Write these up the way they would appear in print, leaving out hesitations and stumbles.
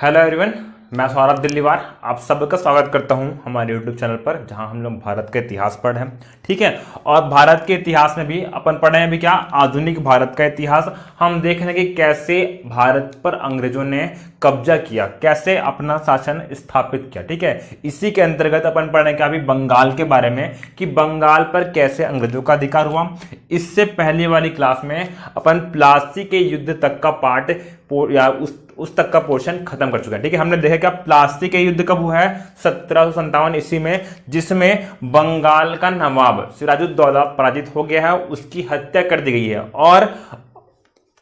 Hello everyone, मैं सौरभ दिल्लीवार आप सबका स्वागत करता हूं हमारे यूट्यूब चैनल पर, जहां हम लोग भारत का इतिहास पढ़ रहे हैं। ठीक है, और भारत के इतिहास में भी अपन पढ़े हैं भी क्या, आधुनिक भारत का इतिहास। हम देख रहे हैं कि कैसे भारत पर अंग्रेजों ने कब्जा किया, कैसे अपना शासन स्थापित किया। ठीक है, इसी के अंतर्गत अपन पढ़ रहे हैं क्या अभी बंगाल के बारे में, कि बंगाल पर कैसे अंग्रेजों का अधिकार हुआ। इससे पहले वाली क्लास में अपन प्लासी के युद्ध तक का पार्ट या उस तक का पोर्शन खत्म कर चुके हैं। ठीक है, हमने देखा क्या प्लासी के युद्ध कब हुआ है, 1757 ईस्वी में, जिसमें बंगाल का नवाब सिराजुद्दौला पराजित हो गया है, उसकी हत्या कर दी गई है। और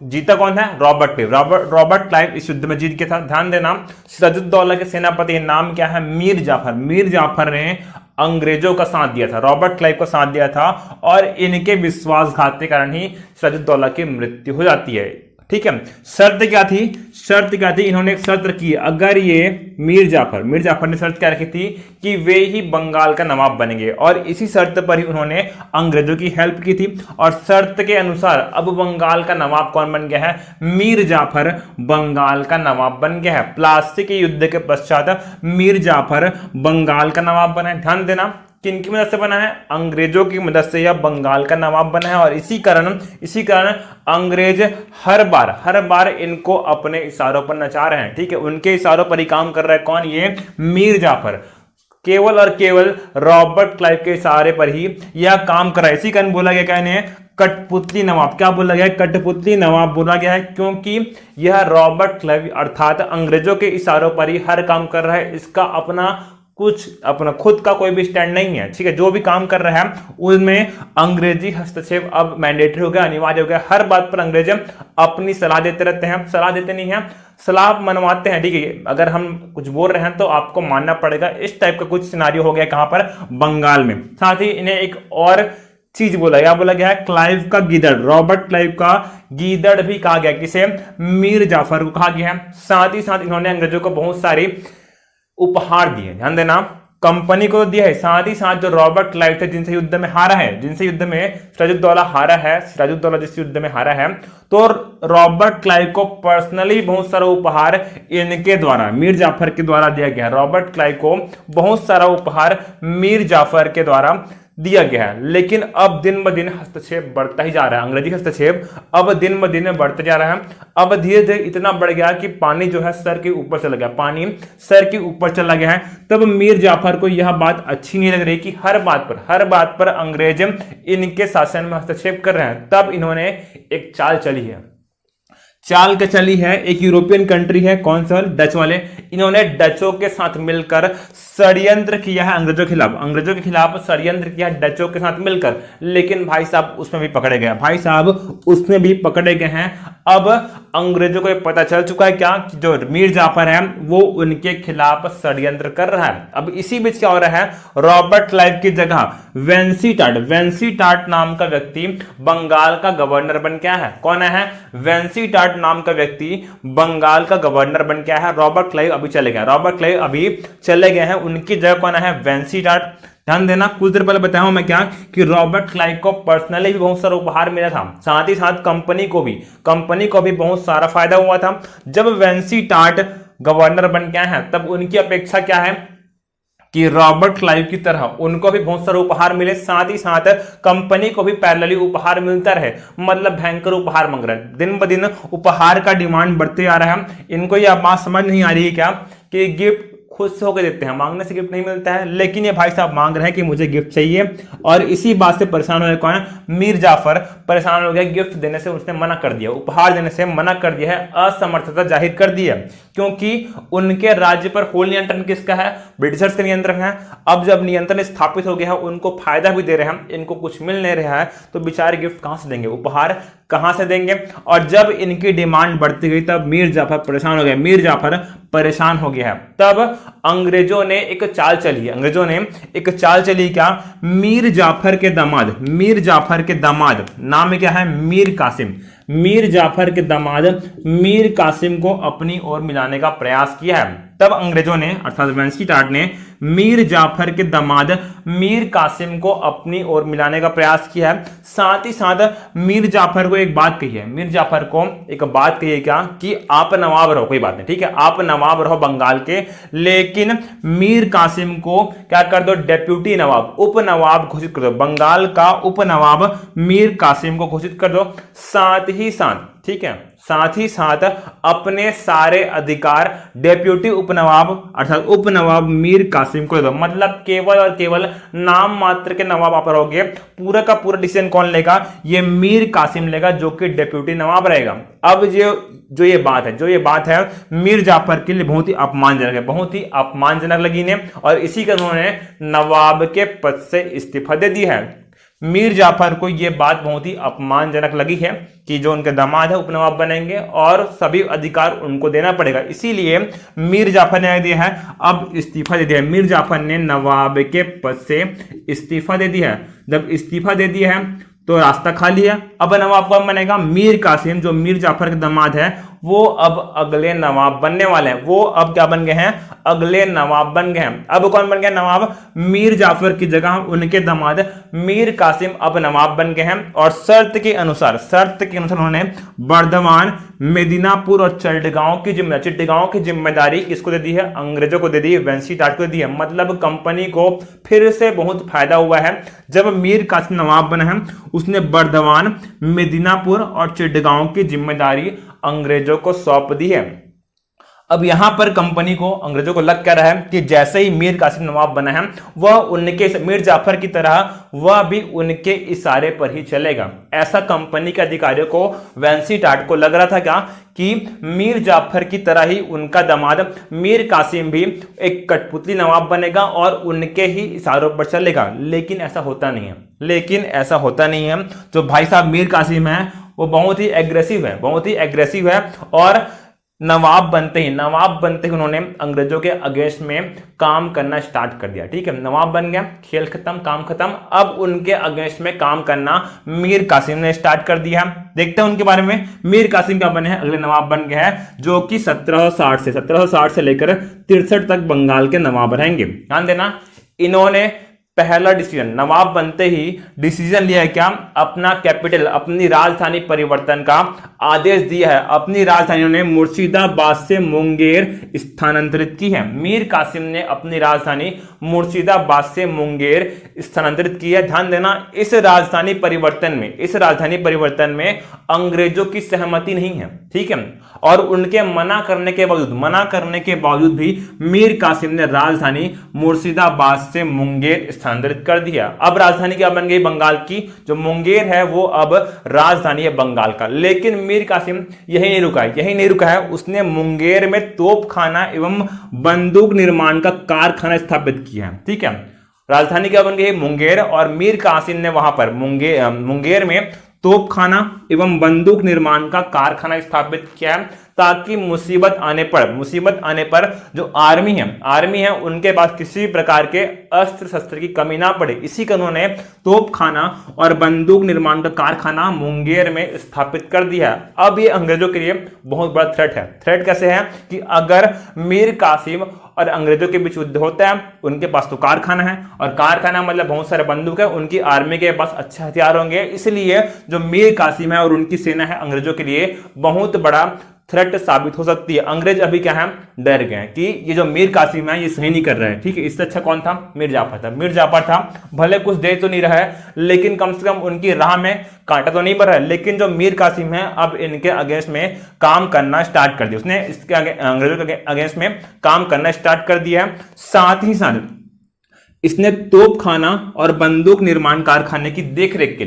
जीता कौन है, रॉबर्ट क्लाइव। रॉबर्ट क्लाइव इस युद्ध में जीत गया था। ध्यान देना, सिराजुद्दौला के सेनापति नाम क्या है, मीर जाफर। मीर जाफर ने अंग्रेजों का साथ दिया था, रॉबर्ट क्लाइव का साथ दिया था, और इनके विश्वासघात के कारण ही सिराजुद्दौला की मृत्यु हो जाती है। ठीक है, शर्त क्या थी, इन्होंने एक शर्त रखी, अगर ये मीर जाफर ने शर्त क्या रखी थी कि वे ही बंगाल का नवाब बनेंगे, और इसी शर्त पर ही उन्होंने अंग्रेजों की हेल्प की थी। और शर्त के अनुसार अब बंगाल का नवाब कौन बन गया है, मीर जाफर बंगाल का नवाब बन गया है। प्लासी के युद्ध के पश्चात मीर जाफर बंगाल का नवाब बना है। ध्यान देना, किनकी मदद से बना है, अंग्रेजों की मदद से यह बंगाल का नवाब बना है। और इसी कारण अंग्रेज हर बार इनको अपने इशारों पर नचा रहे हैं। ठीक है, उनके इशारों पर ही काम कर रहा है कौन, ये मीर जाफर। केवल और केवल रॉबर्ट क्लाइव के इशारे पर ही यह काम कर रहा है। इसी कारण बोला गया क्या इन्हें, कठपुतली नवाब। क्या बोला गया, कठपुतली नवाब बोला गया है, क्योंकि यह रॉबर्ट क्लाइव अर्थात अंग्रेजों के इशारों पर ही हर काम कर रहा है। इसका अपना खुद का कोई भी स्टैंड नहीं है। ठीक है, जो भी काम कर रहा है उसमें अंग्रेजी हस्तक्षेप अब मैंडेटरी हो गया, अनिवार्य हो गया। हर बात पर अंग्रेज अपनी सलाह देते रहते हैं, सलाह देते नहीं है, सलाह मनवाते हैं। ठीक है, अगर हम कुछ बोल रहे हैं तो आपको मानना पड़ेगा। इस टाइप का कुछ सिनारियो हो गया कहां पर, बंगाल में। साथ ही इन्हें एक और चीज बोला गया है, क्लाइव का गीदड़। रॉबर्ट क्लाइव का गीदड़ भी कहा गया, किसे, मीर जाफर को कहा गया है। साथ ही साथ इन्होंने अंग्रेजों को बहुत सारी उपहार दिए। ध्यान देना, कंपनी को दिया है, साथ ही साथ जो रॉबर्ट क्लाइव थे जिनसे युद्ध में हारा है, सिराजुद्दौला जिस युद्ध में हारा है, तो रॉबर्ट क्लाइव को पर्सनली बहुत सारा उपहार इनके द्वारा, मीर जाफर के द्वारा दिया गया। रॉबर्ट क्लाइव को बहुत सारा उपहार मीर जाफर के द्वारा दिया गया है। लेकिन अब दिन ब दिन हस्तक्षेप बढ़ता ही जा रहा है, अंग्रेजी हस्तक्षेप अब दिन ब दिन बढ़ता जा रहा है। अब धीरे धीरे इतना बढ़ गया कि पानी जो है सर के ऊपर चला गया, पानी सर के ऊपर चला गया है। तब मीर जाफर को यह बात अच्छी नहीं लग रही कि हर बात पर अंग्रेज इनके शासन में हस्तक्षेप कर रहे हैं। तब इन्होंने एक चाल चली है, एक यूरोपियन कंट्री है, कौन सा, डच वाले। इन्होंने डचों के साथ मिलकर षड्यंत्र किया है अंग्रेजों के खिलाफ षड्यंत्र किया है डचों के साथ मिलकर। लेकिन भाई साहब उसमें भी पकड़े गए हैं। अब अंग्रेजों को ये पता चल चुका है क्या, कि जो मीर जाफर है वो उनके खिलाफ षड्यंत्र कर रहा है। अब इसी बीच क्या हो रहा है, रॉबर्ट क्लाइव की जगह वेंसीटाट नाम का व्यक्ति बंगाल का गवर्नर बन गया है। कौन है, वेंसीटाट नाम का व्यक्ति बंगाल का गवर्नर बन गया है। रॉबर्ट क्लाइव अभी चले गए हैं, उनकी जगह कौन है, वेंसीटाट। ध्यान देना, कुछ देर पहले बताया हूं मैं क्या, कि रॉबर्ट क्लाइव को पर्सनली भी बहुत सारा उपहार मिला था, साथ ही साथ कंपनी को भी बहुत सारा फायदा हुआ था। जब वेंसीटाट गवर्नर बन गया है, तब उनकी अपेक्षा क्या है कि रॉबर्ट क्लाइव की तरह उनको भी बहुत सारे उपहार मिले, साथ ही साथ कंपनी को भी पैरेलली उपहार मिलता रहे। मतलब भयंकर उपहार मांग रहे हैं, दिन ब दिन उपहार का डिमांड बढ़ते आ रहा है। इनको यह बात समझ नहीं आ रही है क्या, कि गिफ्ट खुद से होकर देते हैं, मांगने से गिफ्ट नहीं मिलता है। लेकिन ये भाई साहब मांग रहे हैं कि मुझे गिफ्ट चाहिए, और इसी बात से परेशान हो गया कौन, मीर जाफर परेशान हो गया। गिफ्ट देने से उसने मना कर दिया, उपहार देने से मना कर दिया है, असमर्थता जाहिर कर दी है, क्योंकि उनके राज्य पर होल नियंत्रण किसका है, ब्रिटिशर्स का नियंत्रण है। अब जब नियंत्रण स्थापित हो गया है, उनको फायदा भी दे रहे हैं, इनको कुछ मिल नहीं रहा है, तो बेचारे गिफ्ट कहां से देंगे, उपहार कहां से देंगे। और जब इनकी डिमांड बढ़ती गई, तब मीर जाफर परेशान हो गया है। तब अंग्रेजों ने एक चाल चली क्या, मीर जाफर के दामाद नाम क्या है, मीर जाफर के दामाद मीर कासिम को अपनी ओर मिलाने का प्रयास किया है। तब अंग्रेजों ने अर्थात वेंसीटाट ने मीर जाफर के दामाद मीर कासिम को अपनी ओर मिलाने का प्रयास किया है। साथ ही साथ मीर जाफर को एक बात कही है, मीर जाफर को एक बात कही है क्या कि आप नवाब रहो, कोई बात नहीं, ठीक है, आप नवाब रहो बंगाल के, लेकिन मीर कासिम को क्या कर दो, डेप्यूटी नवाब, उप नवाब घोषित कर दो, बंगाल का उप नवाब मीर कासिम को घोषित कर दो। साथ ही साथ, ठीक है, साथ ही साथ अपने सारे अधिकार डेप्यूटी उपनवाब अर्थात उपनवाब मीर कासिम को दे दो। मतलब केवल और केवल नाम मात्र के नवाब आप रहोगे, पूरा का पूरा डिसीजन कौन लेगा, ये मीर कासिम लेगा, जो कि डेप्यूटी नवाब रहेगा। अब जो ये बात है मीर जाफर के लिए बहुत ही अपमानजनक है, बहुत ही अपमानजनक लगी ने, और इसी का उन्होंने नवाब के पद से इस्तीफा दे दिया है। मीर जाफर को यह बात बहुत ही अपमानजनक लगी है कि जो उनके दामाद है उपनवाब बनेंगे और सभी अधिकार उनको देना पड़ेगा, इसीलिए मीर जाफर ने दिया है, अब इस्तीफा दे दिया है। मीर जाफर ने नवाब के पद से इस्तीफा दे दिया है। जब इस्तीफा दे दिया है तो रास्ता खाली है। अब नवाब कौन बनेगा, मीर कासिम, जो मीर जाफर के दामाद है, वो अब अगले नवाब बनने वाले हैं। वो अब क्या बन गए हैं, अगले नवाब बन गए हैं। अब कौन बन गया नवाब, मीर जाफर की जगह उनके दामाद मीर कासिम अब नवाब बन गए हैं। और शर्त के अनुसार उन्होंने बर्दवान, मेदिनापुर और चिटगांव की जिम्मेदारी किसको दे दी है, अंग्रेजों को दे दी है, वेंसी टाट को दे दी है। मतलब कंपनी को फिर से बहुत फायदा हुआ है। जब मीर कासिम नवाब बना है, उसने बर्दवान, मेदिनापुर और चिटगांव की जिम्मेदारी अंग्रेजों को सौंप दी है। अब यहां पर कंपनी को, अंग्रेजों को लग क्या रहा है कि जैसे ही मीर कासिम नवाब बना है, वह उनके, मीर जाफर की तरह वह भी उनके इशारे पर ही चलेगा। ऐसा कंपनी के अधिकारियों को, वेंसी टाट को लग रहा था क्या कि मीर जाफर की तरह ही उनका दामाद मीर कासिम भी एक कठपुतली नवाब बनेगा और उनके ही इशारों पर चलेगा। लेकिन ऐसा होता नहीं है। जो भाई साहब मीर कासिम है वो बहुत ही एग्रेसिव है और नवाब बनते ही उन्होंने अंग्रेजों के अगेंस्ट में काम करना स्टार्ट कर दिया। ठीक है, नवाब बन गया, खेल खत्म, काम खत्म। अब उनके अगेंस्ट में काम करना मीर कासिम ने स्टार्ट कर दिया। देखते हैं उनके बारे में। मीर कासिम क्या बने हैं, अगले नवाब बन गए हैं, जो कि 1760 से लेकर 63 तक बंगाल के नवाब रहेंगे। ध्यान देना, इन्होंने पहला डिसीजन, नवाब बनते ही डिसीजन लिया है क्या, अपना कैपिटल, अपनी राजधानी परिवर्तन का आदेश दिया है। अपनी राजधानी ने मुर्शिदाबाद से मुंगेर स्थानांतरित की है। मीर कासिम ने अपनी राजधानी मुर्शिदाबाद से मुंगेर स्थानांतरित की है। ध्यान देना, इस राजधानी परिवर्तन में अंग्रेजों की सहमति नहीं है। ठीक है, और उनके मना करने के बावजूद भी मीर कासिम ने राजधानी मुर्शिदाबाद से मुंगेर स्थानांतरित कर दिया। अब राजधानी क्या बन गई, बंगाल की। जो मुंगेर है वो अब राजधानी है बंगाल का। लेकिन मीर कासिम यही नहीं रुका है, उसने मुंगेर में तोपखाना एवं बंदूक निर्माण का कारखाना स्थापित किया है। ठीक है, राजधानी क्या बन गई, मुंगेर, और मीर कासिम ने वहां पर मुंगेर में तोपखाना एवं बंदूक निर्माण का कारखाना स्थापित किया है, ताकि मुसीबत आने पर जो आर्मी है उनके पास किसी भी प्रकार के अस्त्र शस्त्र की कमी ना पड़े। इसी का उन्होंने तोपखाना और बंदूक निर्माण का कारखाना मुंगेर में स्थापित कर दिया है। अब ये अंग्रेजों के लिए बहुत बड़ा थ्रेट है। थ्रेट कैसे है कि अगर मीर कासिम और अंग्रेजों के बीच युद्ध होता है, उनके पास तो कारखाना है, और कारखाना मतलब बहुत सारे बंदूक है, उनकी आर्मी के पास अच्छे हथियार होंगे। इसलिए जो मीर कासिम है और उनकी सेना है, अंग्रेजों के लिए बहुत बड़ा थ्रेट साबित हो सकती है। अंग्रेज अभी क्या है, डर गए कि ये जो मीर कासिम है ये सही नहीं कर रहा है। ठीक है, इससे अच्छा कौन था, मीर जाफर था। भले कुछ दे तो नहीं रहा है, लेकिन कम से कम उनकी राह में कांटा तो नहीं बढ़ रहा है। लेकिन जो मीर कासिम है अब इनके अगेंस्ट में काम करना स्टार्ट कर दिया, उसने इसके अंग्रेजों के अगेंस्ट में काम करना स्टार्ट कर दिया। साथ ही साथ इसने तोपखाना और बंदूक निर्माण कारखाने की देखरेख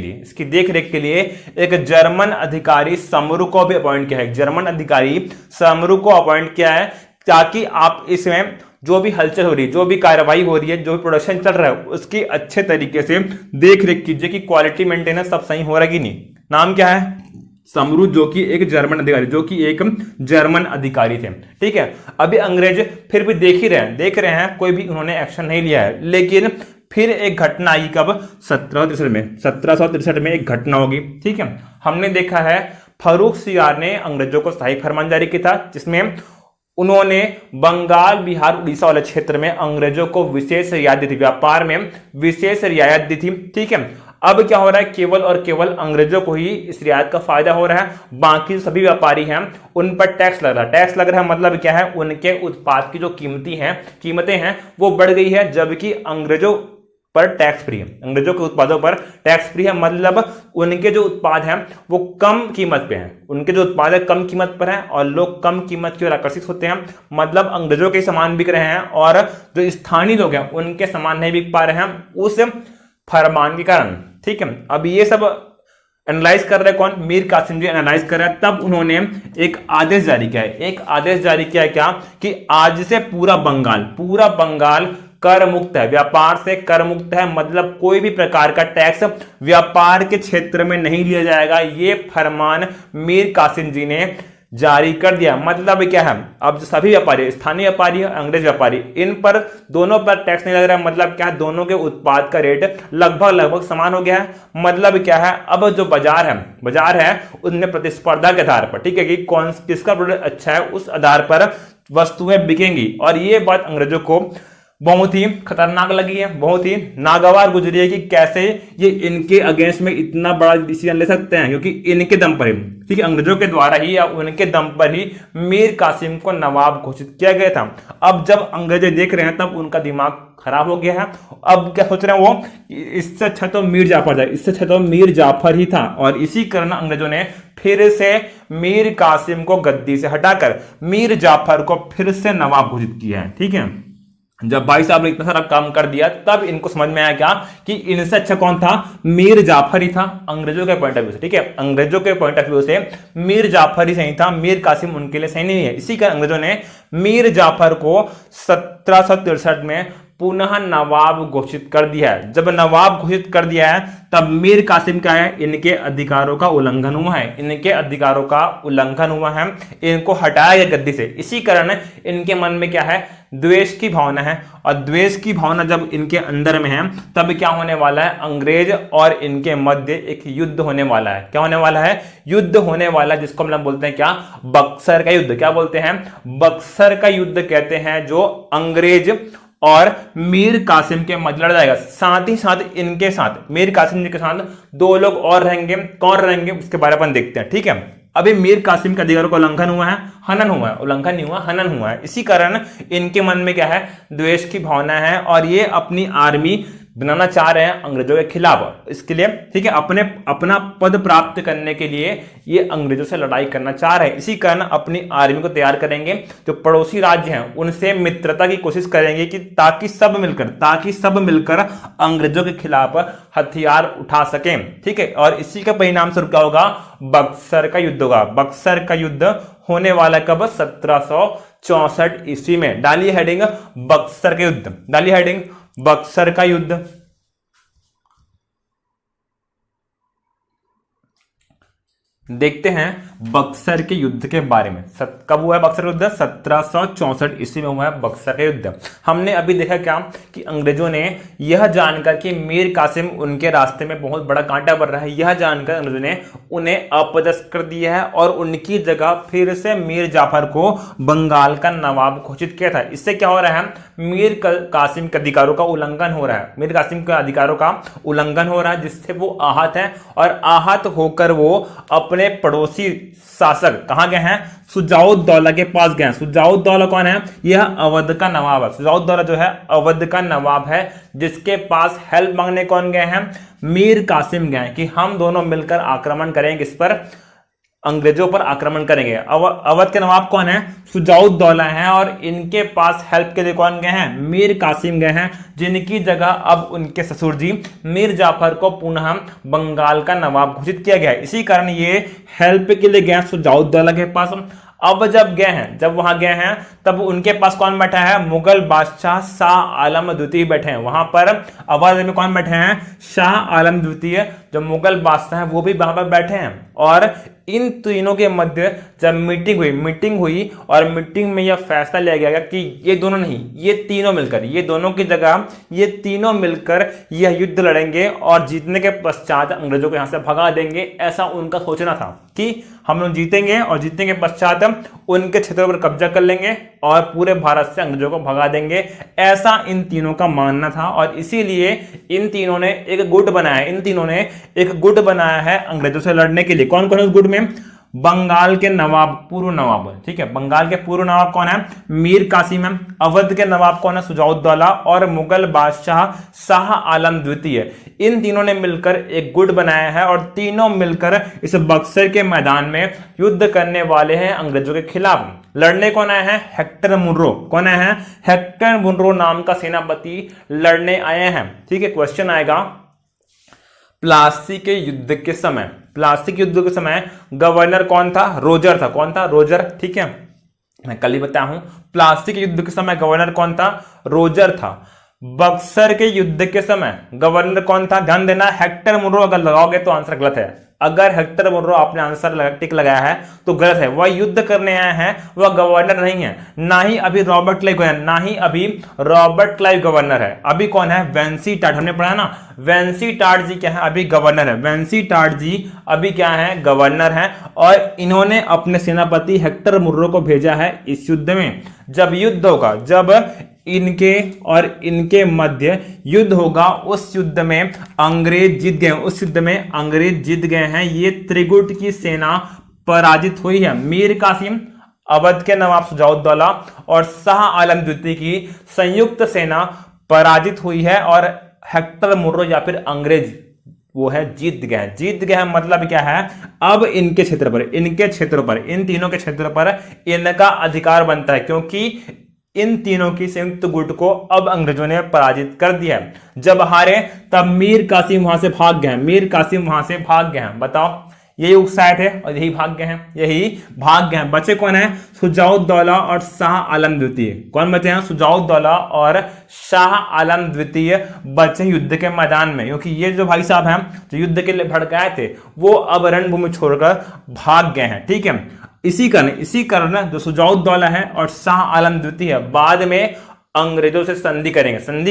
के लिए एक जर्मन अधिकारी समरू को भी अपॉइंट किया है। जर्मन अधिकारी समरू को अपॉइंट किया है, ताकि आप इसमें जो भी हलचल हो रही है, जो भी कार्रवाई हो रही है, जो भी प्रोडक्शन चल रहा है, उसकी अच्छे तरीके से देखरेख कीजिए कि क्वालिटी मेंटेनेंस सब सही हो रहा है कि नहीं। नाम क्या है, समरू, जो कि एक जर्मन अधिकारी थे। ठीक है, अभी अंग्रेज फिर भी देख रहे हैं, कोई भी उन्होंने एक्शन नहीं लिया है। लेकिन फिर एक घटना आई, कब, 1763 में एक घटना होगी। ठीक है, हमने देखा है फर्रुख सियार ने अंग्रेजों को शाही फरमान जारी किया था, जिसमें उन्होंने बंगाल, बिहार, उड़ीसा वाले क्षेत्र में अंग्रेजों को विशेष रियायत दी थी, व्यापार में विशेष रियायत दी थी। ठीक है, अब क्या हो रहा है, केवल और केवल अंग्रेजों को ही इस रियायत का फायदा हो रहा है, बाकी सभी व्यापारी हैं उन पर टैक्स लग रहा है। टैक्स लग रहा है मतलब क्या है, उनके उत्पाद की जो कीमतें हैं वो बढ़ गई है, जबकि अंग्रेजों पर टैक्स फ्री है, अंग्रेजों के उत्पादों पर टैक्स फ्री है। मतलब उनके जो उत्पाद हैं वो कम कीमत पे हैं, उनके जो उत्पाद है कम कीमत पर हैं और लोग कम कीमत की ओर आकर्षित होते हैं। मतलब अंग्रेजों के सामान बिक रहे हैं और जो स्थानीय लोग हैं उनके सामान नहीं बिक पा रहे हैं उस फरमान के कारण। ठीक है, अब ये सब एनालाइज कर रहे कौन, मीर कासिम जी एनालाइज कर रहे हैं। तब उन्होंने एक आदेश जारी किया है, एक आदेश जारी किया क्या कि आज से पूरा बंगाल कर मुक्त है, व्यापार से कर मुक्त है। मतलब कोई भी प्रकार का टैक्स व्यापार के क्षेत्र में नहीं लिया जाएगा। ये फरमान मीर कासिम जी ने जारी कर दिया। मतलब क्या है, अब जो सभी व्यापारी, स्थानीय व्यापारी और अंग्रेज व्यापारी, इन पर दोनों पर टैक्स नहीं लग रहा है। मतलब क्या है, दोनों के उत्पाद का रेट लगभग समान हो गया है। मतलब क्या है, अब जो बाजार है उसमें प्रतिस्पर्धा के आधार पर, ठीक है, कि किसका प्रोडक्ट अच्छा है उस आधार पर वस्तुएं बिकेंगी। और ये बात अंग्रेजों को बहुत ही खतरनाक लगी है, बहुत ही नागवार गुजरी है कि कैसे ये इनके अगेंस्ट में इतना बड़ा डिसीजन ले सकते हैं, क्योंकि इनके दम पर ही, ठीक है, अंग्रेजों के द्वारा ही या उनके दम पर ही मीर कासिम को नवाब घोषित किया गया था। अब जब अंग्रेज देख रहे हैं तब उनका दिमाग खराब हो गया है। अब क्या सोच रहे हैं वो, इससे अच्छा तो मीर जाफर जाए, इससे अच्छा तो मीर जाफर ही था। और इसी कारण अंग्रेजों ने फिर से मीर कासिम को गद्दी से हटाकर मीर जाफर को फिर से नवाब घोषित किया है। ठीक है, जब भाई साहब ने इतना सारा काम कर दिया तब इनको समझ में आया क्या कि इनसे अच्छा कौन था, मीर जाफर ही था अंग्रेजों के पॉइंट ऑफ व्यू से। ठीक है, अंग्रेजों के पॉइंट ऑफ व्यू से मीर जाफर ही सही था, मीर कासिम उनके लिए सही नहीं है। इसी कारण अंग्रेजों ने मीर जाफर को 1763 में पुनः नवाब घोषित कर दिया है। जब नवाब घोषित कर दिया है तब मीर कासिम क्या है, इनके अधिकारों का उल्लंघन हुआ है, इनके अधिकारों का उल्लंघन हुआ है, इनको हटाया गया गद्दी से। इसी कारण इनके मन में क्या है, द्वेष की भावना है। और द्वेष की भावना जब इनके अंदर में है तब क्या होने वाला है, अंग्रेज और इनके मध्य एक युद्ध होने वाला है। क्या होने वाला है, युद्ध होने वाला है, जिसको हम लोग बोलते हैं क्या, बक्सर का युद्ध। क्या बोलते हैं, बक्सर का युद्ध कहते हैं, जो अंग्रेज और मीर कासिम के मध्य लड़ा जाएगा। साथ ही साथ इनके साथ, मीर कासिम जी के साथ दो लोग और रहेंगे। कौन रहेंगे उसके बारे में अपन देखते हैं। ठीक है, अभी मीर कासिम के अधिकारों का उल्लंघन हुआ है, हनन हुआ है, उल्लंघन नहीं हुआ, हनन हुआ है। इसी कारण इनके मन में क्या है, द्वेष की भावना है और ये अपनी आर्मी बनाना चाह रहे हैं अंग्रेजों के खिलाफ। इसके लिए, ठीक है, अपना पद प्राप्त करने के लिए ये अंग्रेजों से लड़ाई करना चाह रहे हैं। इसी कारण अपनी आर्मी को तैयार करेंगे, जो पड़ोसी राज्य हैं उनसे मित्रता की कोशिश करेंगे कि ताकि सब मिलकर अंग्रेजों के खिलाफ हथियार उठा सकें। ठीक है, और इसी का परिणाम स्वरूप क्या होगा, बक्सर का युद्ध होगा। बक्सर का युद्ध होने वाला कब, 1764 ईस्वी में। डालिए हेडिंग बक्सर का युद्ध, डालिए हेडिंग बक्सर का युद्ध। देखते हैं बक्सर के युद्ध के बारे में। कब हुआ है बक्सर युद्ध, 1764 ईस्वी में हुआ है बक्सर का युद्ध। हमने अभी देखा क्या कि अंग्रेजों ने यह जानकर कि मीर कासिम उनके रास्ते में बहुत बड़ा कांटा बन रहा है, यह जानकर अंग्रेजों ने उन्हें अपदस्थ कर दिया है और उनकी जगह फिर से मीर जाफर को बंगाल का नवाब घोषित किया था। इससे क्या हो रहा है, मीर कासिम के अधिकारों का उल्लंघन हो रहा है, मीर कासिम के अधिकारों का उल्लंघन हो रहा है, जिससे वो आहत है और आहत होकर वो अपने पड़ोसी शासक कहां गए हैं, सुजाउद्दौला के पास गए हैं। सुजाउद्दौला कौन है, यह अवध का नवाब है। सुजाउद्दौला जो है अवध का नवाब है, जिसके पास हेल्प मांगने कौन गए हैं, मीर कासिम गए कि हम दोनों मिलकर आक्रमण करेंगे, इस पर अंग्रेजों पर आक्रमण करेंगे। अवध के नवाब कौन है, सुजाउद्दौला है और इनके पास हेल्प के लिए कौन गए हैं, मीर कासिम गए हैं, जिनकी जगह अब उनके ससुर जी मीर जाफर को पुनः बंगाल का नवाब घोषित किया गया है। इसी कारण ये हेल्प के लिए गए सुजाउद्दौला के पास। अब जब वहां गए हैं तब उनके पास कौन बैठा है, मुगल बादशाह शाह आलम द्वितीय बैठे हैं वहां पर। अवध में कौन बैठे हैं, शाह आलम द्वितीय, जो मुगल बादशाह हैं वो भी वहां पर बैठे हैं। और इन तीनों के मध्य जब मीटिंग हुई और मीटिंग में यह फैसला लिया गया कि ये दोनों नहीं, ये तीनों मिलकर, ये दोनों की जगह ये तीनों मिलकर यह युद्ध लड़ेंगे और जीतने के पश्चात अंग्रेजों को यहां से भगा देंगे। ऐसा उनका सोचना था कि हम लोग जीतेंगे और जीतने के पश्चात उनके क्षेत्रों पर कब्जा कर लेंगे और पूरे भारत से अंग्रेजों को भगा देंगे। ऐसा इन तीनों का मानना था और इसीलिए इन तीनों ने एक गुट बनाया है अंग्रेजों से लड़ने के लिए। कौन कौन है उस गुट में? बंगाल के नवाब, पूर्व नवाब, ठीक है, बंगाल के पूर्व नवाब कौन है? मीर कासिम है। अवध के नवाब कौन है? सुजाउद्दौला। और मुगल बादशाह शाह आलम द्वितीय। इन तीनों ने मिलकर एक गुट बनाया है और तीनों मिलकर इस बक्सर के मैदान में युद्ध करने वाले हैं अंग्रेजों के खिलाफ। लड़ने कौन आए हैं? Hector Munro. कौन आए हैं? हेक्टर मुनरो नाम का सेनापति लड़ने आए हैं। ठीक है, क्वेश्चन आएगा प्लासी के युद्ध के समय गवर्नर कौन था? रोजर था। कौन था? रोजर। ठीक है, मैं कल ही बताया हूं। प्लासी के युद्ध के समय गवर्नर कौन था? रोजर था। बक्सर के युद्ध के समय गवर्नर कौन था? ध्यान देना, हेक्टर मुनरो अगर लगाओगे तो आंसर गलत है। अगर हेक्टर मुनरो आपने आंसर टिक लगाया है तो गलत है। वह युद्ध करने आए हैं, वह गवर्नर नहीं है। ना ही अभी रॉबर्ट क्लाइव गवर्नर है। अभी कौन है? वेंसी टार्ट। हमने पढ़ा ना, वेंसी टार्ट जी क्या है? अभी गवर्नर है। वेंसी टार्ट जी अभी क्या है? गवर्नर है। और इन्होंने अपने सेनापति हेक्टर मुनरो को भेजा है इस युद्ध में। जब युद्ध होगा, जब इनके और इनके मध्य युद्ध होगा, उस युद्ध में अंग्रेज जीत गए हैं। ये त्रिगुट की सेना पराजित हुई है। मीर कासिम, अवध के नवाब सुजाउद्दौला और शाह आलम द्वितीय की संयुक्त सेना पराजित हुई है और हेक्टर मुनरो या फिर अंग्रेज वो है जीत गए हैं। मतलब क्या है? अब इनके क्षेत्र पर, इन तीनों के क्षेत्र पर इनका अधिकार बनता है, क्योंकि इन तीनों की संयुक्त गुट को अब अंग्रेजों ने पराजित कर दिया है। जब हारे तब मीर कासिम वहां से भाग गए हैं। बताओ, यही उत्साह थे और यही भाग गए हैं। बचे कौन है? सुजाउद्दौला और शाह आलम द्वितीय। कौन बचे हैं? सुजाउद्दौला और शाह आलम द्वितीय बचे युद्ध के मैदान में, क्योंकि ये जो भाई साहब हैं जो युद्ध के लिए भड़काए थे वो अब रणभूमि छोड़कर भाग गए हैं। ठीक है, इसी कारण जो सुजाउद्दौला है और शाह आलम द्वितीय बाद में अंग्रेजों से संधि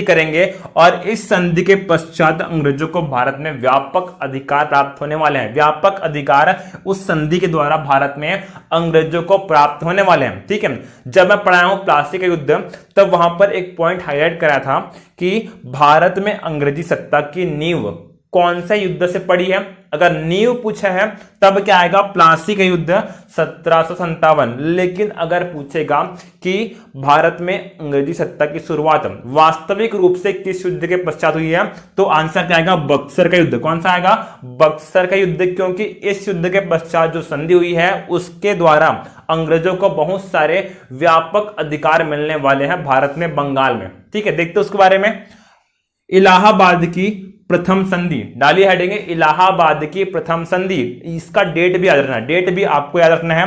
करेंगे और इस संधि के पश्चात अंग्रेजों को भारत में व्यापक अधिकार प्राप्त होने वाले हैं। व्यापक अधिकार उस संधि के द्वारा भारत में अंग्रेजों को प्राप्त होने वाले हैं। ठीक है, जब मैं पढ़ाया हूं प्लासी का युद्ध, तब वहां पर एक पॉइंट हाईलाइट करा था कि भारत में अंग्रेजी सत्ता की नींव कौन से युद्ध से पड़ी है। अगर नींव पूछा है तब क्या आएगा? प्लासी का युद्ध 1757। लेकिन अगर पूछेगा कि भारत में अंग्रेजी सत्ता की शुरुआत वास्तविक रूप से किस युद्ध के पश्चात हुई है, तो आंसर क्या आएगा? बक्सर का युद्ध। कौन सा आएगा? बक्सर का युद्ध, क्योंकि इस युद्ध के पश्चात जो संधि हुई है उसके द्वारा अंग्रेजों को बहुत सारे व्यापक अधिकार मिलने वाले हैं भारत में, बंगाल में। ठीक है, देखते उसके बारे में। इलाहाबाद की प्रथम संधि, डाली हेडिंग इलाहाबाद की प्रथम संधि। इसका डेट भी याद रखना है, डेट भी आपको याद रखना है,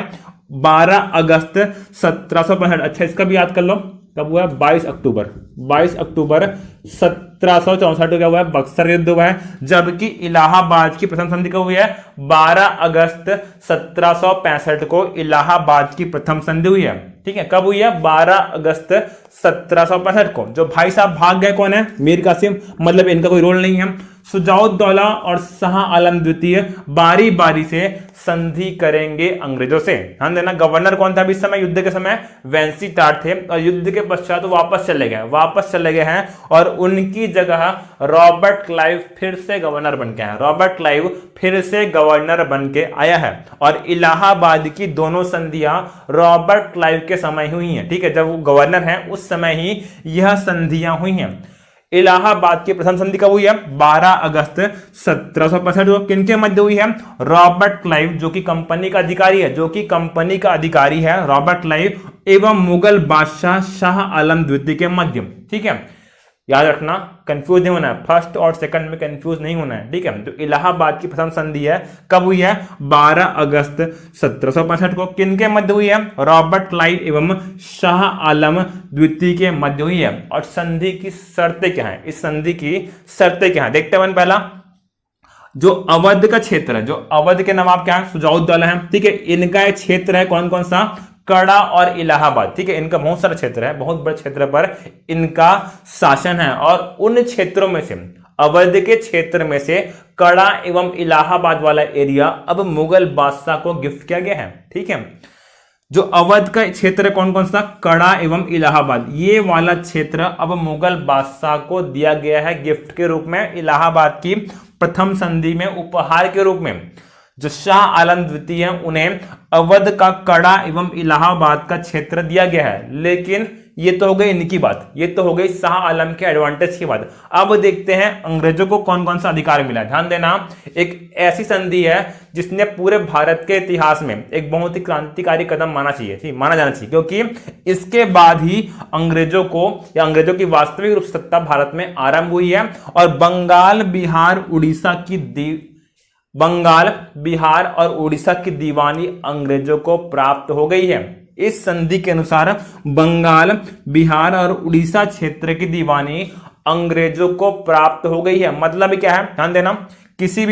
12 अगस्त 1765। अच्छा, इसका भी याद कर लो, कब हुआ है? 22 अक्टूबर 1764 क्या हुआ है? बक्सर युद्ध हुआ है। जबकि इलाहाबाद की प्रथम संधि कब हुई है? 12 अगस्त 1765 को इलाहाबाद की प्रथम संधि हुई है। ठीक है, कब हुई है? 12 अगस्त 1765 को। जो भाई साहब भाग गए कौन है? मीर कासिम, मतलब इनका कोई रोल नहीं है। सुजाउद्दौला और शाह आलम द्वितीय बारी बारी से संधि करेंगे अंग्रेजों से। ध्यान देना, गवर्नर कौन था अभी इस समय? युद्ध के समय वेंसी टार्ट थे और युद्ध के पश्चात वापस चले गए हैं और उनकी जगह रॉबर्ट क्लाइव फिर से गवर्नर बन के आया है। और इलाहाबाद की दोनों संधियां रॉबर्ट क्लाइव के समय हुई हैं। ठीक है, जब वो गवर्नर हैं उस समय ही यह संधियां हुई हैं। इलाहाबाद की प्रथम संधि कब हुई है? 12 अगस्त 1765 को। किनके मध्य हुई है? रॉबर्ट क्लाइव, जो कि कंपनी का अधिकारी है, रॉबर्ट क्लाइव एवं मुगल बादशाह शाह आलम द्वितीय के मध्य। ठीक है, याद रखना, कंफ्यूज नहीं होना है, फर्स्ट और सेकंड में कंफ्यूज नहीं होना है। ठीक है, तो इलाहाबाद की प्रथम संधि है कब हुई है? 12 अगस्त 1765 को। किनके मध्य हुई है? रॉबर्ट क्लाइव एवं शाह आलम द्वितीय के मध्य हुई है। और संधि की शर्तें क्या है? इस संधि की शर्तें क्या है देखते हैं। पहला, जो अवध का क्षेत्र है, जो अवध के नवाब क्या है, शुजाउद्दौला है, ठीक है, इनका एक क्षेत्र है कौन कौन सा, कड़ा और इलाहाबाद, ठीक है, इनका बहुत सारा क्षेत्र है, बहुत बड़े क्षेत्र पर इनका शासन है। और उन क्षेत्रों में से, अवध के क्षेत्र में से कड़ा एवं इलाहाबाद वाला एरिया अब मुगल बादशाह को गिफ्ट किया गया है, ठीक है। जो अवध का क्षेत्र कौन कौन सा, कड़ा एवं इलाहाबाद, ये वाला क्षेत्र अब मुगल बादशाह को दिया गया है गिफ्ट के रूप में, इलाहाबाद की प्रथम संधि में उपहार के रूप में। जो शाह आलम द्वितीय है उन्हें अवध का कड़ा एवं इलाहाबाद का क्षेत्र दिया गया है। लेकिन ये तो हो गई इनकी बात, ये तो हो गई शाह आलम के एडवांटेज की बात। अब देखते हैं अंग्रेजों को कौन कौन सा अधिकार मिला। ध्यान देना, एक ऐसी संधि है जिसने पूरे भारत के इतिहास में एक बहुत ही क्रांतिकारी कदम माना जाना चाहिए, क्योंकि इसके बाद ही अंग्रेजों को या अंग्रेजों की वास्तविक रूप से सत्ता भारत में आरंभ हुई है। और बंगाल, बिहार और उड़ीसा की दीवानी अंग्रेजों को प्राप्त हो गई है। इस संधि के अनुसार बंगाल, बिहार और उड़ीसा क्षेत्र की दीवानी अंग्रेजों को प्राप्त हो गई है। मतलब क्या है, ध्यान देना, किसी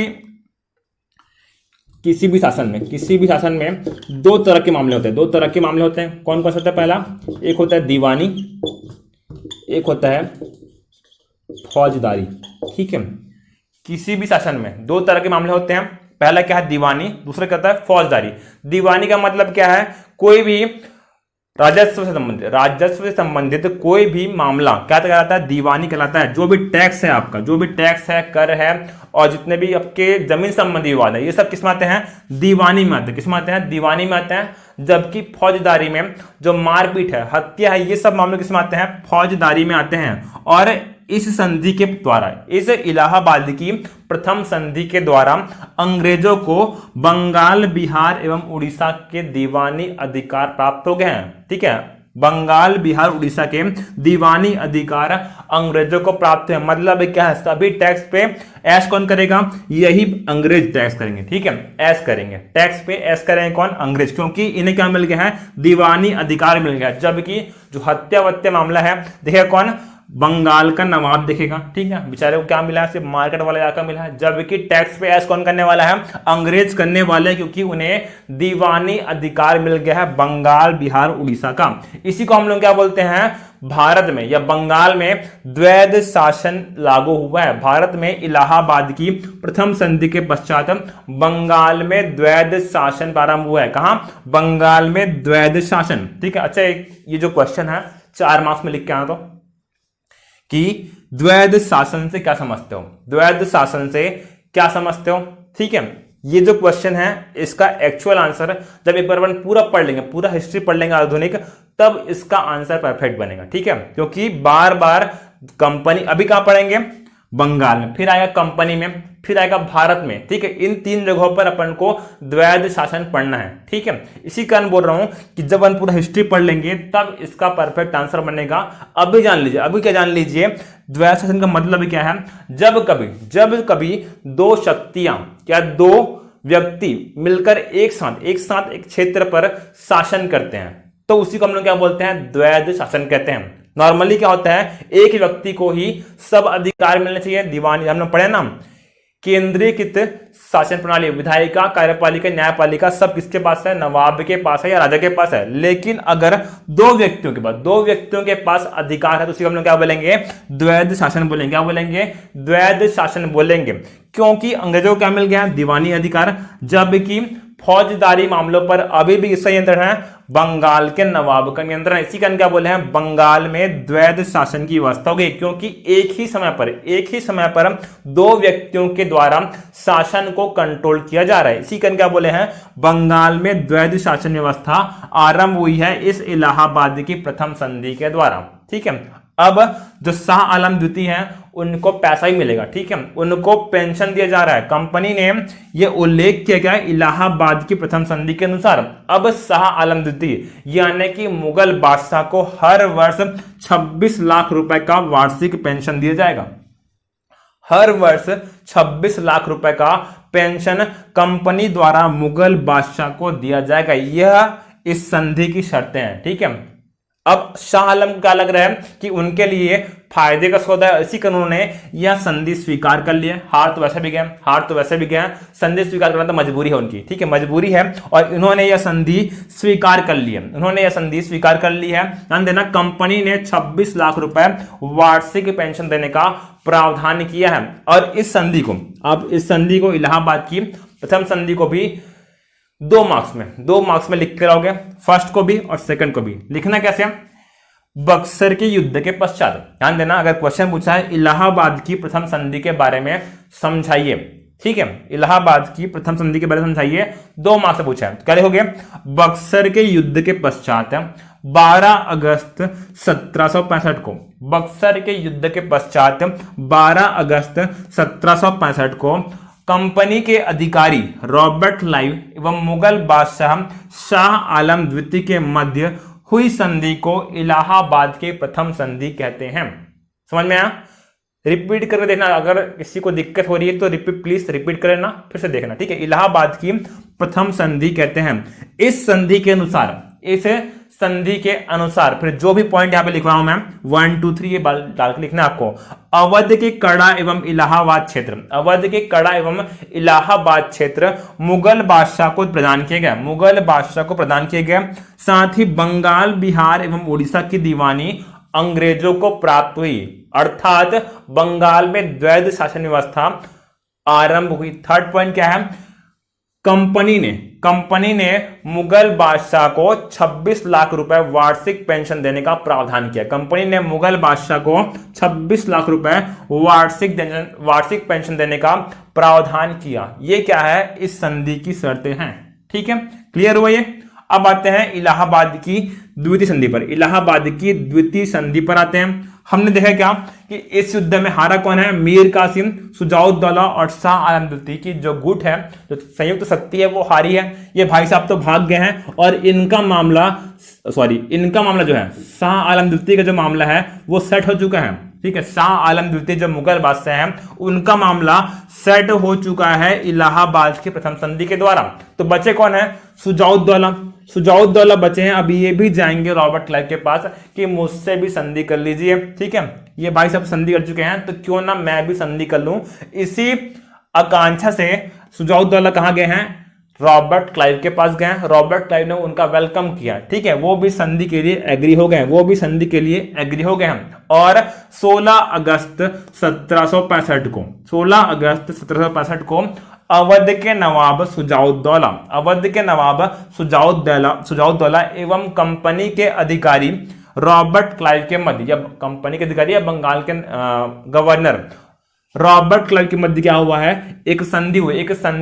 भी शासन में दो तरह के मामले होते हैं। कौन कौन सा होता है, पहला एक होता है दीवानी, एक होता है फौजदारी, ठीक है। किसी भी शासन में दो तरह के मामले होते हैं, पहला क्या है दीवानी, दूसरा क्या होता है फौजदारी। दीवानी का मतलब क्या है, कोई भी राजस्व से संबंधित कोई भी मामला क्या कहलाता है, दीवानी कहलाता है। जो भी टैक्स है आपका, जो भी टैक्स है, कर है और जितने भी आपके जमीन संबंधी विवाद है, ये सब किस में आते हैं, दीवानी में आते हैं। किस में आते हैं, दीवानी में आते हैं। जबकि फौजदारी में जो मारपीट है, हत्या है, ये सब मामले किस में आते हैं, फौजदारी में आते हैं। और इस संधि के द्वारा, इस इलाहाबाद की प्रथम संधि के द्वारा अंग्रेजों को बंगाल, बिहार एवं उड़ीसा के दीवानी अधिकार प्राप्त हो गए हैं, ठीक है। बंगाल, बिहार, उड़ीसा के दीवानी अधिकार अंग्रेजों को प्राप्त है। मतलब क्या है, सभी टैक्स पे ऐश कौन करेगा, यही अंग्रेज टैक्स करेंगे, ठीक है, ऐश करेंगे, टैक्स पे ऐश करेंगे कौन, अंग्रेज, क्योंकि इन्हें क्या मिल गया है, दीवानी अधिकार मिल गया। जबकि जो हत्या वत्या मामला है, देखिए कौन, बंगाल का नवाब देखेगा, ठीक है, बेचारे को क्या मिला है, सिर्फ मार्केट वाला इलाका मिला है। जबकि टैक्स पे ऐश कौन करने वाला है, अंग्रेज करने वाले हैं, क्योंकि उन्हें दीवानी अधिकार मिल गया है बंगाल, बिहार, उड़ीसा का। इसी को हम लोग क्या बोलते हैं, भारत में या बंगाल में द्वैध शासन लागू हुआ है। भारत में इलाहाबाद की प्रथम संधि के पश्चात बंगाल में द्वैध शासन प्रारंभ हुआ है। कहां, बंगाल में द्वैध शासन, ठीक है। अच्छा, ये जो क्वेश्चन है 4 मार्क्स में लिख के आना तो, कि द्वैध शासन से क्या समझते हो, द्वैध शासन से क्या समझते हो, ठीक है। ये जो क्वेश्चन है इसका एक्चुअल आंसर जब एक बार अपन पूरा पढ़ लेंगे, पूरा हिस्ट्री पढ़ लेंगे आधुनिक, तब इसका आंसर परफेक्ट बनेगा, ठीक है। क्योंकि बार बार कंपनी, अभी कहां पढ़ेंगे, बंगाल में, फिर आएगा कंपनी में, फिर आएगा भारत में, ठीक है। इन 3 जगहों पर अपन को द्वैध शासन पढ़ना है, ठीक है। इसी कारण बोल रहा हूं कि जब अपन पूरा हिस्ट्री पढ़ लेंगे तब इसका परफेक्ट आंसर बनेगा। अभी जान लीजिए, अभी क्या जान लीजिए, द्वैध शासन का मतलब क्या है, जब कभी दो शक्तियां या दो व्यक्ति मिलकर एक साथ एक क्षेत्र पर शासन करते हैं, तो उसी को हम लोग क्या बोलते हैं, द्वैध शासन कहते हैं। नॉर्मली क्या होता है, एक व्यक्ति को ही सब अधिकार मिलने चाहिए, दीवानी हमने पढ़े ना, केंद्रीकृत शासन प्रणाली, विधायिका, कार्यपालिका, न्यायपालिका सब किसके पास है, नवाब के पास है या राजा के पास है। लेकिन अगर दो व्यक्तियों के पास अधिकार है तो उसी को हम लोग क्या बोलेंगे, द्वैध शासन बोलेंगे। क्या बोलेंगे, द्वैध शासन बोलेंगे, क्योंकि अंग्रेजों को क्या मिल गया, दीवानी अधिकार। जबकि फौजदारी मामलों पर अभी भी किसका नियंत्रण है, बंगाल के नवाब का नियंत्रण। इसी कारण क्या बोले हैं, बंगाल में द्वैध शासन की व्यवस्था हो गई, क्योंकि एक ही समय पर 2 व्यक्तियों के द्वारा शासन को कंट्रोल किया जा रहा है। इसी कारण क्या बोले हैं, बंगाल में द्वैध शासन व्यवस्था आरंभ हुई है इस इलाहाबाद की प्रथम संधि के द्वारा, ठीक है। अब जो शाह आलम द्वितीय हैं उनको पैसा ही मिलेगा, ठीक है, उनको पेंशन दिया जा रहा है। कंपनी ने यह उल्लेख किया गया इलाहाबाद की प्रथम संधि के अनुसार अब शाह आलम द्वितीय यानी कि मुगल बादशाह को हर वर्ष 26 लाख रुपए का वार्षिक पेंशन दिया जाएगा। हर वर्ष 26 लाख रुपए का पेंशन कंपनी द्वारा मुगल बादशाह को दिया जाएगा। यह इस संधि की शर्तें हैं, ठीक है। अब शाह आलम को क्या लग रहा है कि उनके लिए फायदे का सौदा है, इसी कारण उन्होंने यह संधि स्वीकार कर लिया। हार तो वैसे भी गए, हार तो वैसे भी गए, संधि स्वीकार करना तो मजबूरी है उनकी, ठीक है, मजबूरी है, और इन्होंने यह संधि स्वीकार कर ली है, इन्होंने यह संधि स्वीकार कर ली है। ध्यान देना, कंपनी ने 26 लाख रुपए वार्षिक पेंशन देने का प्रावधान किया है। और इस संधि को, आप इस संधि को, इलाहाबाद की प्रथम संधि को भी 2 मार्क्स में लिख कर आओगे, फर्स्ट को भी और सेकंड को भी। लिखना कैसे? बक्सर के युद्ध के पश्चात। ध्यान देना, अगर क्वेश्चन पूछा है इलाहाबाद की प्रथम संधि के बारे में समझाइए, ठीक है, इलाहाबाद की प्रथम संधि के बारे में समझाइए, 2 मार्क्स से पूछा है, क्या लिखोगे? बक्सर के युद्ध के पश्चात 12 अगस्त 1765 को, बक्सर के युद्ध के पश्चात 12 अगस्त 1765 को कंपनी के अधिकारी रॉबर्ट क्लाइव एवं मुगल बादशाह शाह आलम द्वितीय के मध्य हुई संधि को इलाहाबाद के प्रथम संधि कहते हैं। समझ में आया? रिपीट करके देखना, अगर किसी को दिक्कत हो रही है तो प्लीज रिपीट कर लेना, फिर से देखना, ठीक है। इलाहाबाद की प्रथम संधि कहते हैं। इस संधि के अनुसार, इस संधि के अनुसार, फिर जो भी पॉइंट यहां पे लिख रहा हूं मैं 1 2 3 ये डाल के लिखना आपको। अवध के कड़ा एवं इलाहाबाद क्षेत्र, अवध के कड़ा एवं इलाहाबाद क्षेत्र मुगल बादशाह को प्रदान किए गए, मुगल बादशाह को प्रदान किए गए। साथ ही बंगाल, बिहार एवं उड़ीसा की दीवानी अंग्रेजों को प्राप्त हुई, अर्थात बंगाल में द्वैध शासन व्यवस्था आरंभ हुई। थर्ड पॉइंट क्या है? कंपनी ने मुगल बादशाह को 26 लाख रुपए वार्षिक पेंशन देने का प्रावधान किया। कंपनी ने मुगल बादशाह को 26 लाख रुपए वार्षिक पेंशन देने का प्रावधान किया। ये क्या है? इस संधि की शर्तें हैं, ठीक है, क्लियर हुआ ये। अब आते हैं इलाहाबाद की द्वितीय संधि पर। इलाहाबाद की द्वितीय संधि पर आते हैं। हमने देखा क्या कि इस युद्ध में हारा कौन है? मीर कासिम, शुजाउद्दौला और शाह आलम द्वितीय की जो गुट है, जो संयुक्त शक्ति है, वो हारी है। ये भाई साहब तो भाग गए हैं और इनका मामला जो है, शाह आलम द्वितीय का जो मामला है वो सेट हो चुका है, ठीक है। शाह आलम द्वितीय जो मुगल बादशाह हैं, उनका मामला सेट हो चुका है इलाहाबाद की प्रथम संधि के द्वारा। तो बचे कौन है? सुजाउद्दौला बचे हैं। अभी ये भी जाएंगे रॉबर्ट क्लाइव के पास कि मुझसे भी संधि कर लीजिए, ठीक है। ये भाई साहब संधि कर चुके हैं, तो क्यों ना मैं भी संधि कर लूं। इसी आकांक्षा से सुजाउद्दौला कहां गए हैं? रॉबर्ट क्लाइव के पास गए। रॉबर्ट क्लाइव ने उनका वेलकम किया, ठीक है, वो भी संधि के लिए एग्री हो गए, हैं। और 16 अगस्त 1765 को अवध के नवाब सुजाउद्दौला एवं कंपनी के अधिकारी रॉबर्ट क्लाइव के मध्य, या कंपनी के अधिकारी या बंगाल के गवर्नर रॉबर्ट क्लाइव के मध्य क्या हुआ है? एक संधि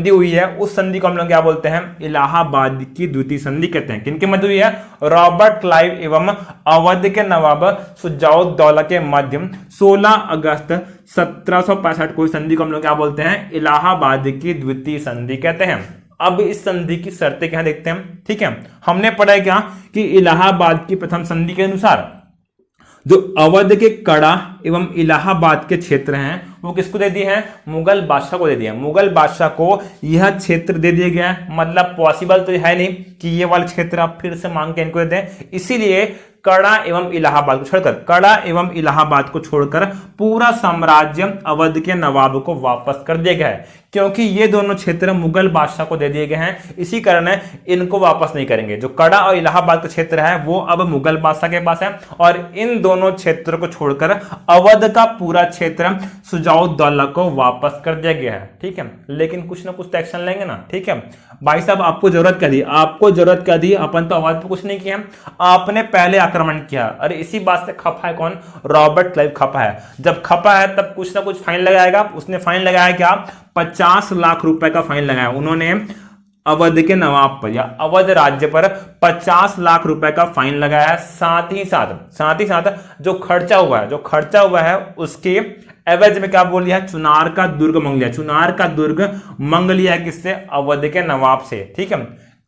हुई है। उस संधि को हम लोग क्या बोलते हैं? इलाहाबाद की द्वितीय संधि कहते हैं। किनके मध्य हुई है? रॉबर्ट क्लाइव एवं अवध के नवाब सुजाउद्दौला के मध्य 16 अगस्त 1765 को संधि को हम लोग क्या बोलते हैं? इलाहाबाद की द्वितीय संधि कहते हैं। अब इस संधि की शर्तें क्या देखते हैं, ठीक है। हमने पढ़ा है क्या कि इलाहाबाद की प्रथम संधि के अनुसार जो अवध के कड़ा एवं इलाहाबाद के क्षेत्र हैं, वो किसको दे दिए हैं? मुगल बादशाह को दे दिया। मुगल बादशाह को यह क्षेत्र दे दिया गया है। मतलब पॉसिबल तो है नहीं कि ये वाला क्षेत्र आप फिर से मांग के इनको दे दें, इसीलिए कड़ा एवं इलाहाबाद को छोड़कर पूरा साम्राज्य अवध के नवाब को वापस कर दिया गया है। क्योंकि ये दोनों क्षेत्र मुगल बादशाह को दे दिए गए हैं, इसी कारण इनको वापस नहीं करेंगे। जो कड़ा और इलाहाबाद का क्षेत्र है वो अब मुगल बादशाह के पास है, और इन दोनों क्षेत्रों को छोड़कर अवध का पूरा क्षेत्र सुजाउद्दौला को वापस कर दिया गया है, ठीक है। लेकिन कुछ ना कुछ तो एक्शन लेंगे ना, ठीक है। भाई साहब आपको जरूरत क्या दी? अपन तो अवध पे कुछ नहीं किया, आपने पहले आक्रमण किया। अरे इसी बात से खपा है कौन? रॉबर्ट क्लाइव खपा है। जब खपा है तब कुछ ना कुछ फाइन लगाएगा। उसने फाइन लगाया क्या? 50 लाख रुपए का फाइन लगाया उन्होंने अवध के नवाब पर, या अवध राज्य पर 50 लाख रुपए का फाइन लगाया है। साथ ही साथ जो खर्चा हुआ है उसके एवज में क्या बोल लिया? चुनार का दुर्ग मंग लिया किससे? अवध के नवाब से, ठीक है।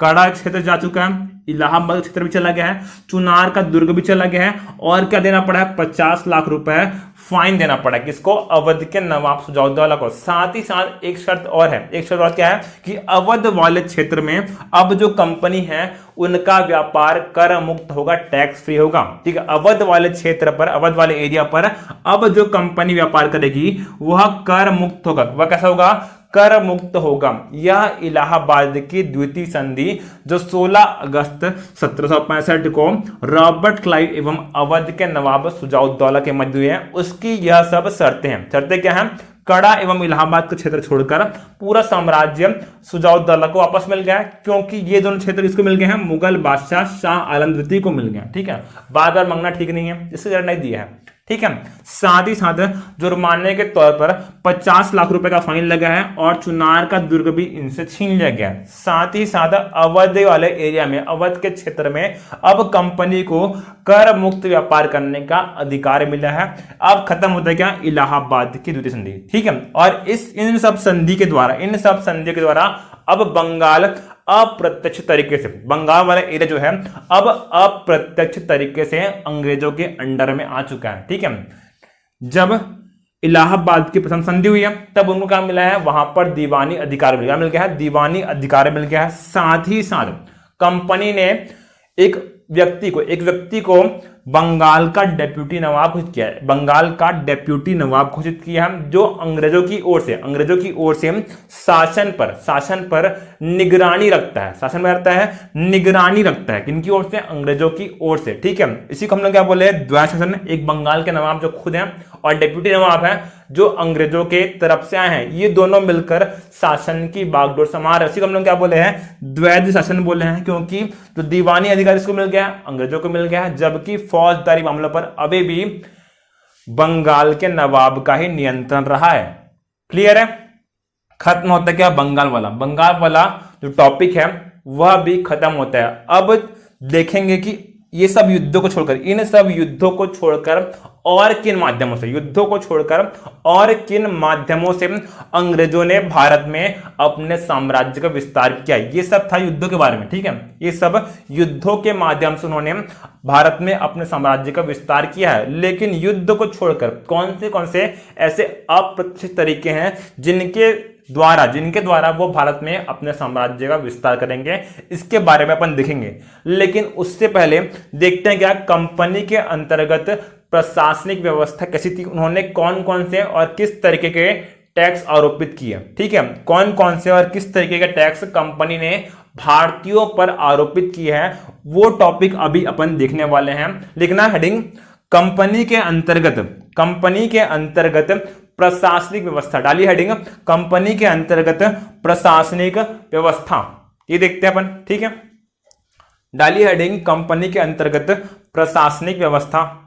कड़ा क्षेत्र जा चुका है, इलाहाबाद क्षेत्र भी चला गया है, चुनार का दुर्ग भी चला गया है, और क्या देना पड़ा है, 50 लाख रुपए फाइन देना पड़ा है। किसको, अवध के नवाब सुजाउद्दौला को। साथ ही साथ एक शर्त और है, एक शर्त और क्या है कि अवध वाले क्षेत्र में अब जो कंपनी है उनका व्यापार कर मुक्त होगा, टैक्स फ्री होगा। ठीक है, अवध वाले क्षेत्र पर, अवध वाले एरिया पर अब जो कंपनी व्यापार करेगी वह कर मुक्त होगा। वह कैसा होगा, कर मुक्त होगा। यह इलाहाबाद की द्वितीय संधि जो 16 अगस्त 1765 को रॉबर्ट क्लाइव एवं अवध के नवाब सुजाउद्दौला के मध्य हुई है, उसकी यह सब शर्तें हैं। शर्तें क्या हैं, कड़ा एवं इलाहाबाद का क्षेत्र छोड़कर पूरा साम्राज्य सुजाउद्दौला को वापस मिल गया, क्योंकि ये दोनों क्षेत्र इसको मिल गए हैं, मुगल बादशाह शाह आलम द्वितीय को मिल गया। ठीक है, बार बार मांगना ठीक नहीं है, इससे जरा नहीं दिया है। ठीक है, साथ ही साथ जुर्माने के तौर पर 50 लाख रुपए का फाइन लगा है, और चुनार का दुर्ग भी इनसे छीन लिया गया। साथ ही साथ अवध वाले एरिया में, अवध के क्षेत्र में अब कंपनी को कर मुक्त व्यापार करने का अधिकार मिला है। अब खत्म होता है क्या, इलाहाबाद की द्वितीय संधि। ठीक है, और इन सब संधि के द्वारा अब बंगाल अप्रत्यक्ष तरीके से, बंगाल वाला एरिया जो है अब अप्रत्यक्ष तरीके से अंग्रेजों के अंडर में आ चुका है। ठीक है, जब इलाहाबाद की प्रथम संधि हुई है तब उनको क्या मिला है, वहां पर दीवानी अधिकार मिल गया है, दीवानी अधिकार मिल गया है। साथ ही साथ कंपनी ने एक व्यक्ति को बंगाल का डेप्यूटी नवाब घोषित किया है, बंगाल का डेप्यूटी नवाब घोषित किया है, जो अंग्रेजों की ओर से शासन पर निगरानी रखता है, निगरानी रखता है किनकी ओर से, अंग्रेजों की ओर से। ठीक है, इसी को हम लोग क्या बोले हैं, द्वैध शासन। एक बंगाल के नवाब जो खुद हैं और डेप्यूटी नवाब है जो अंग्रेजों के तरफ से आए हैं, ये दोनों मिलकर शासन की बागडोर संभाल रहे हैं। इसी को हम लोग क्या बोले हैं, द्वैध शासन बोले हैं, क्योंकि जो दीवानी अधिकार इसको मिल गया, अंग्रेजों को मिल गया है, जबकि फौजदारी मामलों पर अभी भी बंगाल के नवाब का ही नियंत्रण रहा है। क्लियर है, खत्म होता है क्या, बंगाल वाला जो टॉपिक है वह भी खत्म होता है। अब देखेंगे कि ये सब युद्धों को छोड़कर, इन सब युद्धों को छोड़कर और किन माध्यमों से अंग्रेजों ने भारत में अपने साम्राज्य का विस्तार किया। ये सब था युद्धों के बारे में। ठीक है, ये सब युद्धों के माध्यम से उन्होंने भारत में अपने साम्राज्य का विस्तार किया है। लेकिन युद्ध को छोड़कर कौन से ऐसे अप्रत्यक्ष तरीके हैं जिनके द्वारा वो भारत में अपने साम्राज्य का विस्तार करेंगे, इसके बारे में अपन देखेंगे। लेकिन उससे पहले देखते हैं क्या कंपनी के अंतर्गत प्रशासनिक व्यवस्था कैसी थी, उन्होंने कौन से और किस तरीके के टैक्स आरोपित किए। ठीक है, कौन से और किस तरीके के टैक्स कंपनी ने भारतीयों पर आरोपित किए हैं, वो टॉपिक अभी अपन देखने वाले हैं। लिखना हेडिंग, कंपनी के अंतर्गत प्रशासनिक व्यवस्था। डाली हेडिंग, कंपनी के अंतर्गत प्रशासनिक व्यवस्था। ये देखते हैं अपन। ठीक है, डाली हेडिंग, कंपनी के अंतर्गत प्रशासनिक व्यवस्था।